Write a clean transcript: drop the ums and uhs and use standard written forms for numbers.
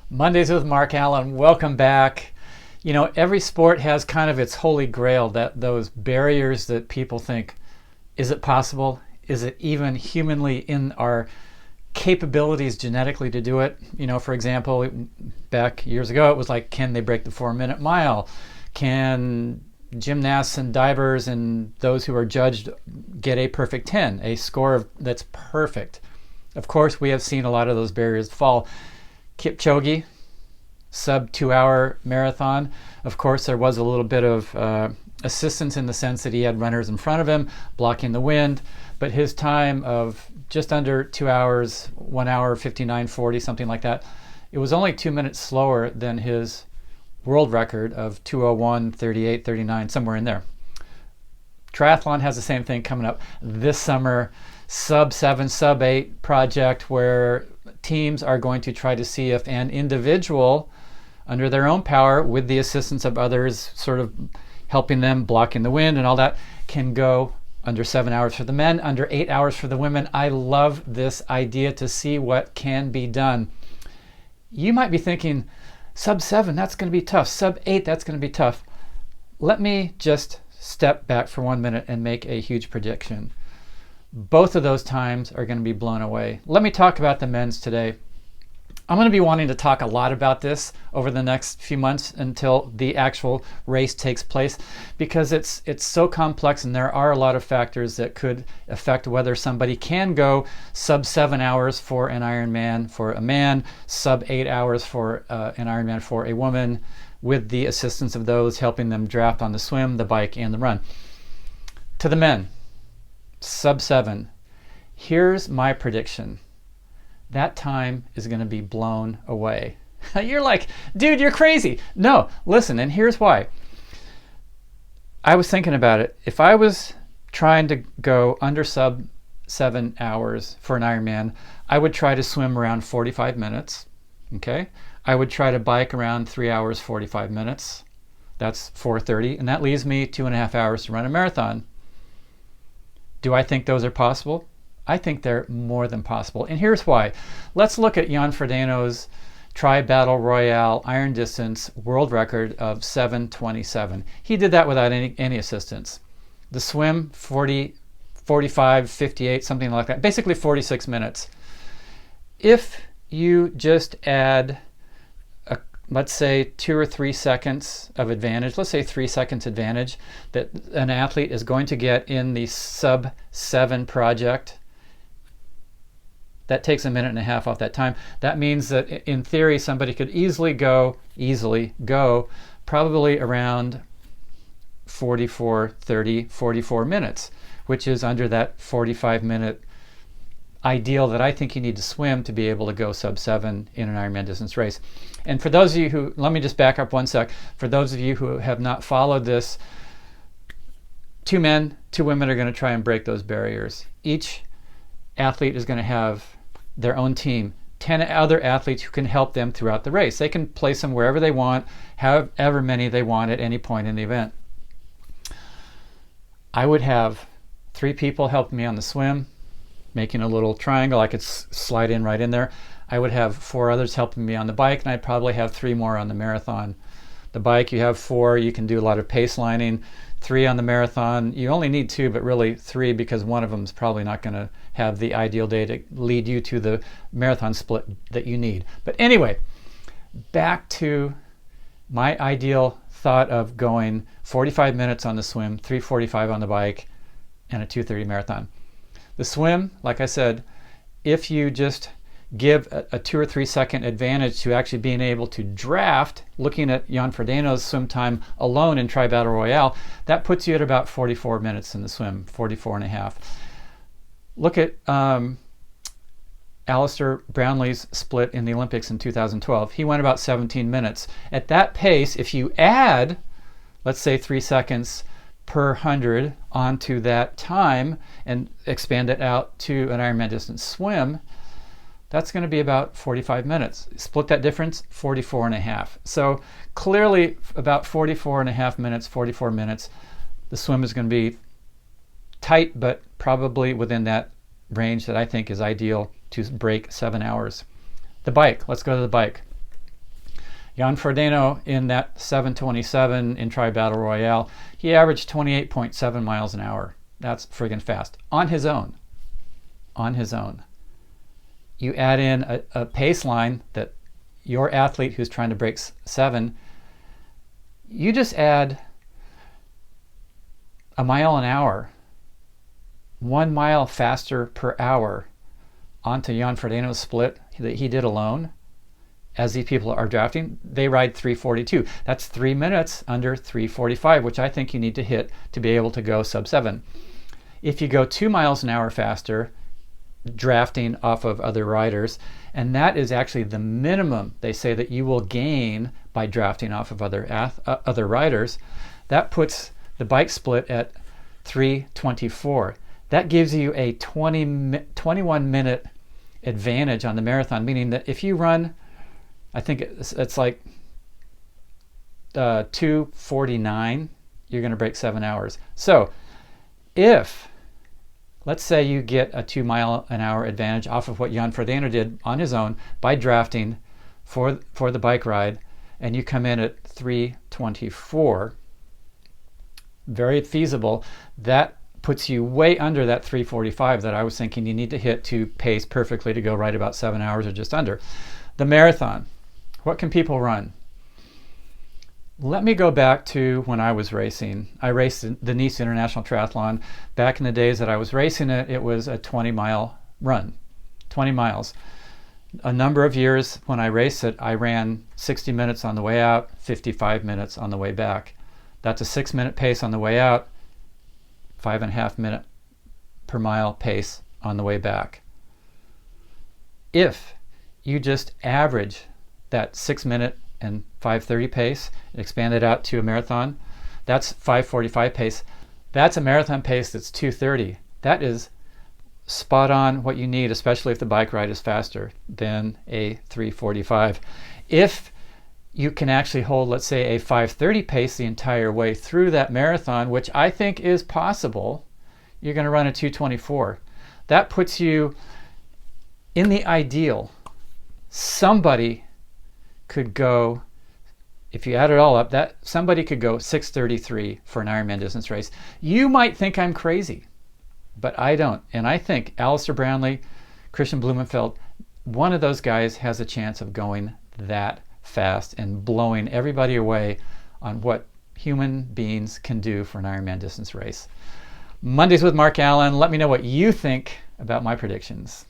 Mondays with Mark Allen. Welcome back. You know, every sport has kind of its holy grail, that those barriers that people think, is it possible? Is it even humanly in our capabilities genetically to do it? You know, for example, back years ago, it was like, can they break the 4-minute mile? Can gymnasts and divers and those who are judged get a perfect 10, a score that's perfect? Of course, we have seen a lot of those barriers fall. Kipchoge, sub 2-hour marathon. Of course, there was a little bit of assistance in the sense that he had runners in front of him blocking the wind, but his time of just under 2 hours, 1 hour 59:40, something like that, it was only 2 minutes slower than his world record of 2:01:38:39, somewhere in there. Triathlon has the same thing coming up this summer. Sub7 Sub8 Project, where teams are going to try to see if an individual, under their own power, with the assistance of others sort of helping them, blocking the wind and all that, can go under 7 hours for the men, under 8 hours for the women. I love this idea to see what can be done. You might be thinking, sub 7, that's going to be tough. Sub 8, that's going to be tough. Let me just step back for 1 minute and make a huge prediction. Both of those times are going to be blown away. Let me talk about the men's today. I'm going to be wanting to talk a lot about this over the next few months until the actual race takes place, because it's so complex and there are a lot of factors that could affect whether somebody can go sub 7 hours for an Ironman for a man, sub 8 hours for an Ironman for a woman, with the assistance of those helping them draft on the swim, the bike, and the run. To the men, sub 7. Here's my prediction. That time is going to be blown away. You're like, dude, you're crazy. No, listen, and here's why. I was thinking about it. If I was trying to go under sub 7 hours for an Ironman, I would try to swim around 45 minutes. Okay? I would try to bike around 3 hours, 45 minutes. That's 4:30, and that leaves me 2.5 hours to run a marathon. Do I think those are possible? I think they're more than possible. And here's why. Let's look at Jan Frodeno's Tri-Battle Royale Iron Distance world record of 7:27. He did that without any assistance. The swim, 40, 45, 58, something like that. Basically 46 minutes. If you just add, let's say 2 or 3 seconds of advantage, let's say 3 seconds advantage that an athlete is going to get in the Sub7 project, that takes a minute and a half off that time. That means that in theory somebody could easily go probably around 44, 30, 44 minutes, which is under that 45-minute ideal that I think you need to swim to be able to go sub 7 in an Ironman distance race. And for those of you who, let me just back up 1 sec. For those of you who have not followed this, 2 men, 2 women are going to try and break those barriers. Each athlete is going to have their own team, 10 other athletes who can help them throughout the race. They can place them wherever they want, however many they want at any point in the event. I would have 3 people helping me on the swim, making a little triangle I could slide in right in there. I would have 4 others helping me on the bike, and I'd probably have 3 more on the marathon. The bike, you have 4, you can do a lot of pace lining. 3 on the marathon, you only need 2, but really 3, because one of them is probably not going to have the ideal day to lead you to the marathon split that you need. But anyway, back to my ideal thought of going 45 minutes on the swim, 3:45 on the bike, and a 2:30 marathon. The swim, like I said, if you just give a 2 or 3 second advantage to actually being able to draft, looking at Jan Frodeno's swim time alone in Tri-Battle Royale, that puts you at about 44 minutes in the swim, 44 and a half. Look at Alistair Brownlee's split in the Olympics in 2012. He went about 17 minutes. At that pace, if you add, let's say 3 seconds per 100 onto that time and expand it out to an Ironman distance swim, that's going to be about 45 minutes. Split that difference, 44 and a half. So clearly about 44 and a half minutes, 44 minutes, the swim is going to be tight, but probably within that range that I think is ideal to break 7 hours. The bike, let's go to the bike. Jan Frodeno in that 727 in Tri-Battle Royale, he averaged 28.7 miles an hour. That's friggin' fast. On his own. On his own. You add in a pace line that your athlete who's trying to break 7, you just add a mile an hour, 1 mile faster per hour onto Jan Frodeno's split that he did alone. As these people are drafting, they ride 342. That's 3 minutes under 345, which I think you need to hit to be able to go sub 7. If you go 2 miles an hour faster, drafting off of other riders, and that is actually the minimum they say that you will gain by drafting off of other riders, that puts the bike split at 324. That gives you a 21 minute advantage on the marathon, meaning that if you run, I think it's like 2:49, you're going to break 7 hours. So if, let's say you get a 2 mile an hour advantage off of what Jan Frodeno did on his own by drafting for the bike ride, and you come in at 324, very feasible, that puts you way under that 345 that I was thinking you need to hit to pace perfectly to go right about 7 hours or just under. The marathon. What can people run? Let me go back to when I was racing. I raced the Nice International Triathlon. Back in the days that I was racing it, it was a 20-mile run, 20 miles. A number of years when I raced it, I ran 60 minutes on the way out, 55 minutes on the way back. That's a 6-minute pace on the way out, 5.5 minute per mile pace on the way back. If you just average that 6-minute and 5:30 pace, expand it out to a marathon, that's 5:45 pace. That's a marathon pace that's 2:30. That is spot on what you need, especially if the bike ride is faster than a 3:45. If you can actually hold, let's say, a 5:30 pace the entire way through that marathon, which I think is possible, you're going to run a 2:24. That puts you in the ideal. Somebody could go, if you add it all up, that somebody could go 6:33 for an Ironman distance race. You might think I'm crazy, but I don't. And I think Alistair Brownlee, Christian Blumenfeld, one of those guys has a chance of going that fast and blowing everybody away on what human beings can do for an Ironman distance race. Mondays with Mark Allen. Let me know what you think about my predictions.